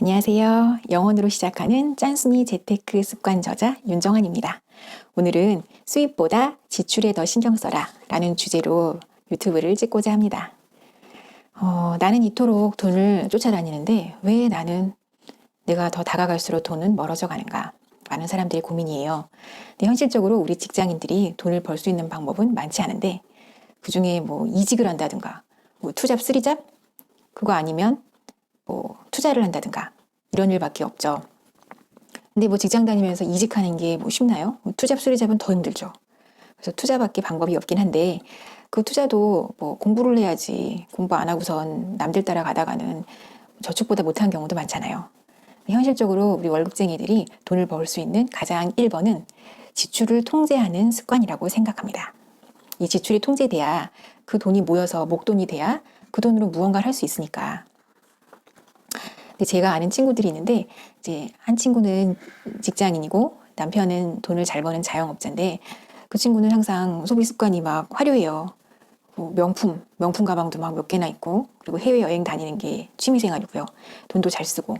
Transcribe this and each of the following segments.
안녕하세요. 영어로 시작하는 짠순이 재테크 습관 저자 윤정환입니다. 오늘은 수입보다 지출에 더 신경 써라 라는 주제로 유튜브를 찍고자 합니다. 나는 이토록 돈을 쫓아다니는데 왜 나는 내가 더 다가갈수록 돈은 멀어져 가는가? 많은 사람들의 고민이에요. 근데 현실적으로 우리 직장인들이 돈을 벌 수 있는 방법은 많지 않은데 그중에 뭐 이직을 한다든가 뭐 투잡 쓰리잡 그거 아니면 투자를 한다든가 이런 일밖에 없죠. 근데 뭐 직장 다니면서 이직하는 게 뭐 쉽나요? 투잡 수리잡은 더 힘들죠. 그래서 투자밖에 방법이 없긴 한데 그 투자도 뭐 공부를 해야지 공부 안 하고선 남들 따라가다가는 저축보다 못한 경우도 많잖아요. 현실적으로 우리 월급쟁이들이 돈을 벌 수 있는 가장 1번은 지출을 통제하는 습관이라고 생각합니다. 이 지출이 통제돼야 그 돈이 모여서 목돈이 돼야 그 돈으로 무언가를 할 수 있으니까. 근데 제가 아는 친구들이 있는데 이제 한 친구는 직장인이고 남편은 돈을 잘 버는 자영업자인데 그 친구는 항상 소비 습관이 막 화려해요. 명품 가방도 막 몇 개나 있고 그리고 해외여행 다니는 게 취미생활이고요. 돈도 잘 쓰고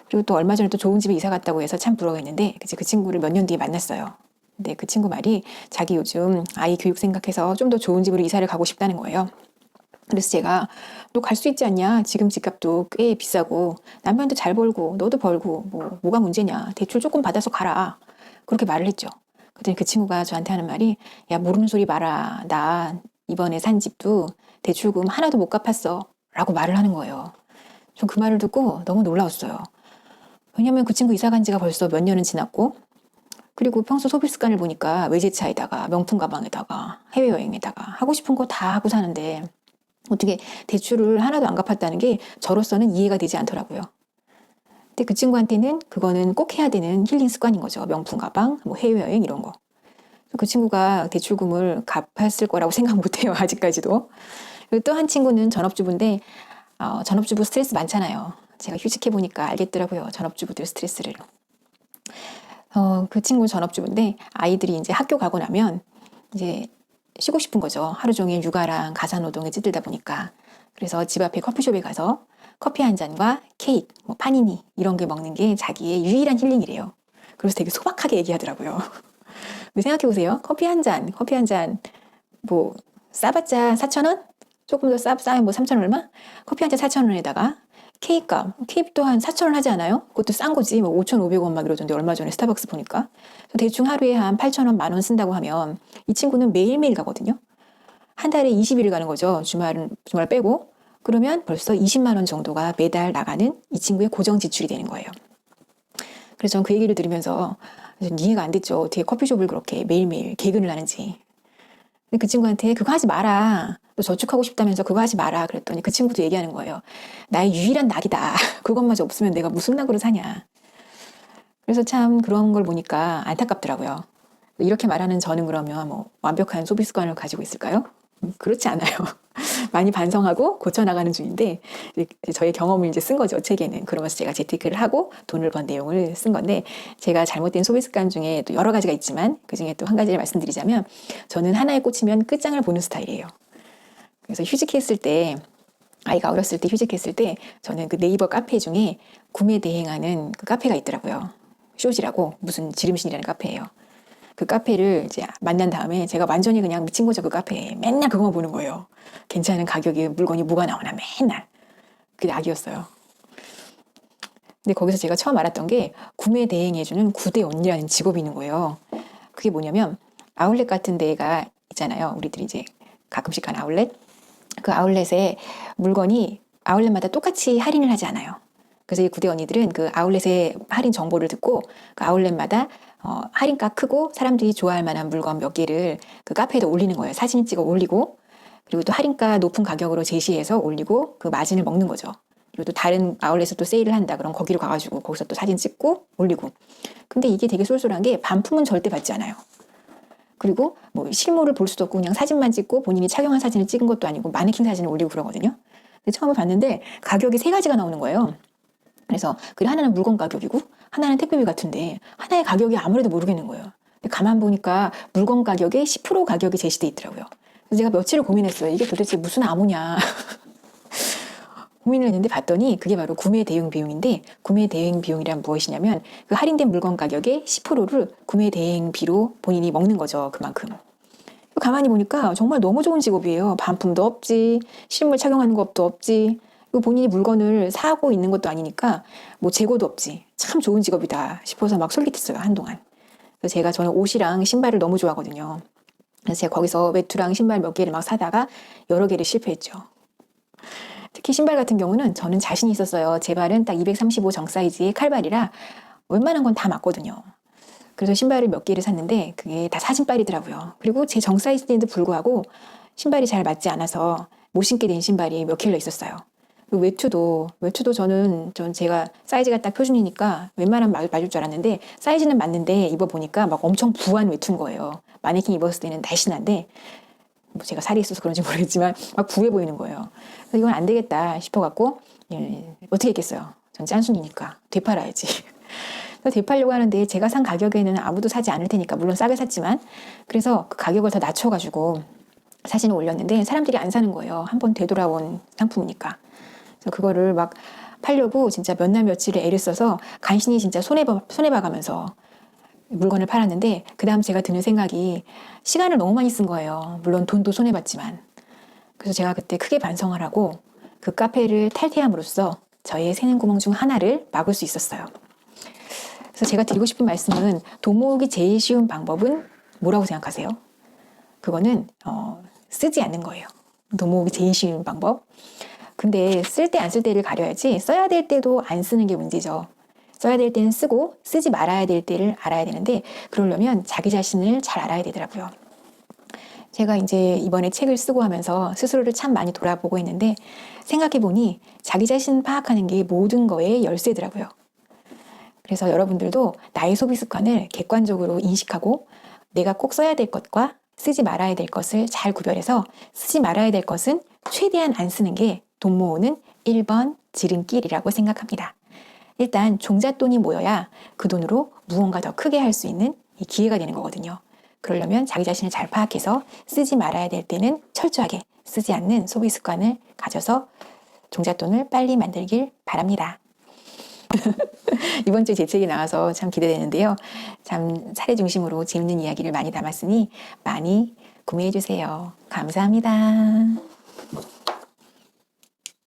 그리고 또 얼마 전에 또 좋은 집에 이사 갔다고 해서 참 부러워했는데 그 친구를 몇 년 뒤에 만났어요. 근데 그 친구 말이 자기 요즘 아이 교육 생각해서 좀 더 좋은 집으로 이사를 가고 싶다는 거예요. 그래서 제가 너 갈 수 있지 않냐? 지금 집값도 꽤 비싸고 남편도 잘 벌고 너도 벌고 뭐가 문제냐? 대출 조금 받아서 가라. 그렇게 말을 했죠. 그랬더니 그 친구가 저한테 하는 말이 야 모르는 소리 마라. 나 이번에 산 집도 대출금 하나도 못 갚았어. 라고 말을 하는 거예요. 전 그 말을 듣고 너무 놀라웠어요. 왜냐면 그 친구 이사 간 지가 벌써 몇 년은 지났고 그리고 평소 소비 습관을 보니까 외제차에다가 명품 가방에다가 해외여행에다가 하고 싶은 거 다 하고 사는데 어떻게 대출을 하나도 안 갚았다는 게 저로서는 이해가 되지 않더라고요. 근데 그 친구한테는 그거는 꼭 해야 되는 힐링 습관인 거죠. 명품 가방, 뭐 해외여행 이런 거. 그 친구가 대출금을 갚았을 거라고 생각 못 해요. 아직까지도. 그리고 또 한 친구는 전업주부인데 전업주부 스트레스 많잖아요. 제가 휴직해 보니까 알겠더라고요. 전업주부들 스트레스를. 그 친구 전업주부인데 아이들이 이제 학교 가고 나면 이제 쉬고 싶은 거죠. 하루 종일 육아랑 가사노동에 찌들다 보니까. 그래서 집 앞에 커피숍에 가서 커피 한 잔과 케이크, 뭐 파니니 이런 게 먹는 게 자기의 유일한 힐링이래요. 그래서 되게 소박하게 얘기하더라고요. 근데 생각해보세요. 커피 한 잔, 뭐 싸봤자 4,000원? 조금 더 싸면 뭐 3,000원 얼마? 커피 한 잔 4,000원에다가 케이크 또한 4,000원 하지 않아요? 그것도 싼 거지. 뭐 5,500원 막 이러던데 얼마 전에 스타벅스 보니까. 대충 하루에 한 8,000원, 10,000원 쓴다고 하면 이 친구는 매일매일 가거든요. 한 달에 20일을 가는 거죠. 주말 빼고. 그러면 벌써 20만 원 정도가 매달 나가는 이 친구의 고정 지출이 되는 거예요. 그래서 전 그 얘기를 들으면서 이해가 안 됐죠. 어떻게 커피숍을 그렇게 매일매일 개근을 하는지. 근데 그 친구한테 그거 하지 마라. 너 저축하고 싶다면서 그거 하지 마라. 그랬더니 그 친구도 얘기하는 거예요. 나의 유일한 낙이다. 그것마저 없으면 내가 무슨 낙으로 사냐. 그래서 참 그런 걸 보니까 안타깝더라고요. 이렇게 말하는 저는 그러면 뭐 완벽한 소비 습관을 가지고 있을까요? 그렇지 않아요. 많이 반성하고 고쳐나가는 중인데 저의 경험을 이제 쓴 거죠. 책에는. 그러면서 제가 재테크를 하고 돈을 번 내용을 쓴 건데 제가 잘못된 소비 습관 중에 또 여러 가지가 있지만 그중에 또 한 가지를 말씀드리자면 저는 하나에 꽂히면 끝장을 보는 스타일이에요. 그래서 휴직했을 때 아이가 어렸을 때 휴직했을 때 저는 그 네이버 카페 중에 구매 대행하는 그 카페가 있더라고요. 쇼지라고 무슨 지름신이라는 카페예요. 그 카페를 이제 만난 다음에 제가 완전히 그냥 미친 거죠. 그 카페에 맨날 그거만 보는 거예요. 괜찮은 가격에 물건이 뭐가 나오나 맨날. 그게 낙이었어요. 근데 거기서 제가 처음 알았던 게 구매 대행해주는 구대 언니라는 직업이 있는 거예요. 그게 뭐냐면 아울렛 같은 데가 있잖아요. 우리들이 이제 가끔씩 가는 아울렛. 그 아울렛에 물건이 아울렛마다 똑같이 할인을 하지 않아요. 그래서 이 구대 언니들은 그 아울렛의 할인 정보를 듣고 그 아울렛마다 할인가 크고 사람들이 좋아할 만한 물건 몇 개를 그 카페에다 올리는 거예요. 사진 찍어 올리고 그리고 또 할인가 높은 가격으로 제시해서 올리고 그 마진을 먹는 거죠. 그리고 또 다른 아울렛에서 또 세일을 한다. 그럼 거기로 가가지고 거기서 또 사진 찍고 올리고. 근데 이게 되게 쏠쏠한 게 반품은 절대 받지 않아요. 그리고 뭐 실물을 볼 수도 없고 그냥 사진만 찍고 본인이 착용한 사진을 찍은 것도 아니고 마네킹 사진을 올리고 그러거든요. 근데 처음에 봤는데 가격이 3가지가 나오는 거예요. 그래서 그래 하나는 물건 가격이고 하나는 택배비 같은데 하나의 가격이 아무래도 모르겠는 거예요. 근데 가만 보니까 물건 가격에 10% 가격이 제시돼 있더라고요. 그래서 제가 며칠을 고민했어요. 이게 도대체 무슨 암호냐. 고민을 했는데 봤더니 그게 바로 구매 대행 비용인데, 구매 대행 비용이란 무엇이냐면 그 할인된 물건 가격의 10%를 구매 대행비로 본인이 먹는 거죠. 그만큼. 가만히 보니까 정말 너무 좋은 직업이에요. 반품도 없지, 실물 착용하는 것도 없지, 그리고 본인이 물건을 사고 있는 것도 아니니까 뭐 재고도 없지. 참 좋은 직업이다 싶어서 막 솔깃했어요, 한동안. 그래서 저는 옷이랑 신발을 너무 좋아하거든요. 그래서 제가 거기서 외투랑 신발 몇 개를 막 사다가 여러 개를 실패했죠. 특히 신발 같은 경우는 저는 자신이 있었어요. 제 발은 딱 235 정 사이즈의 칼발이라 웬만한 건 다 맞거든요. 그래서 신발을 몇 개를 샀는데 그게 다 사진빨이더라고요. 그리고 제 정 사이즈인데도 불구하고 신발이 잘 맞지 않아서 못 신게 된 신발이 몇 켤레 있었어요. 그리고 외투도 저는 제가 사이즈가 딱 표준이니까 웬만하면 맞을 줄 알았는데 사이즈는 맞는데 입어보니까 막 엄청 부한 외투인 거예요. 마네킹 입었을 때는 날씬한데 뭐 제가 살이 있어서 그런지 모르겠지만 막 부해 보이는 거예요. 그래서 이건 안 되겠다 싶어갖고 어떻게 했겠어요. 전 짠순이니까 되팔아야지. 그래서 되팔려고 하는데 제가 산 가격에는 아무도 사지 않을 테니까, 물론 싸게 샀지만, 그래서 그 가격을 더 낮춰가지고 사진을 올렸는데 사람들이 안 사는 거예요. 한번 되돌아온 상품이니까. 그래서 그거를 막 팔려고 진짜 몇 날 며칠을 애를 써서 간신히 진짜 손해봐가면서 물건을 팔았는데, 그 다음 제가 드는 생각이 시간을 너무 많이 쓴 거예요. 물론 돈도 손해봤지만. 그래서 제가 그때 크게 반성을 하고 그 카페를 탈퇴함으로써 저의 새는 구멍 중 하나를 막을 수 있었어요. 그래서 제가 드리고 싶은 말씀은, 돈 모으기 제일 쉬운 방법은 뭐라고 생각하세요? 그거는 쓰지 않는 거예요. 돈 모으기 제일 쉬운 방법. 근데 쓸 때 안 쓸 때를 가려야지, 써야 될 때도 안 쓰는 게 문제죠. 써야 될 때는 쓰고 쓰지 말아야 될 때를 알아야 되는데, 그러려면 자기 자신을 잘 알아야 되더라고요. 제가 이제 이번에 책을 쓰고 하면서 스스로를 참 많이 돌아보고 있는데, 생각해보니 자기 자신 파악하는 게 모든 거의 열쇠더라고요. 그래서 여러분들도 나의 소비 습관을 객관적으로 인식하고 내가 꼭 써야 될 것과 쓰지 말아야 될 것을 잘 구별해서, 쓰지 말아야 될 것은 최대한 안 쓰는 게 돈 모으는 1번 지름길이라고 생각합니다. 일단 종잣돈이 모여야 그 돈으로 무언가 더 크게 할 수 있는 이 기회가 되는 거거든요. 그러려면 자기 자신을 잘 파악해서 쓰지 말아야 될 때는 철저하게 쓰지 않는 소비 습관을 가져서 종잣돈을 빨리 만들길 바랍니다. 이번 주에 제 책이 나와서 참 기대되는데요. 참 사례 중심으로 재밌는 이야기를 많이 담았으니 많이 구매해 주세요. 감사합니다.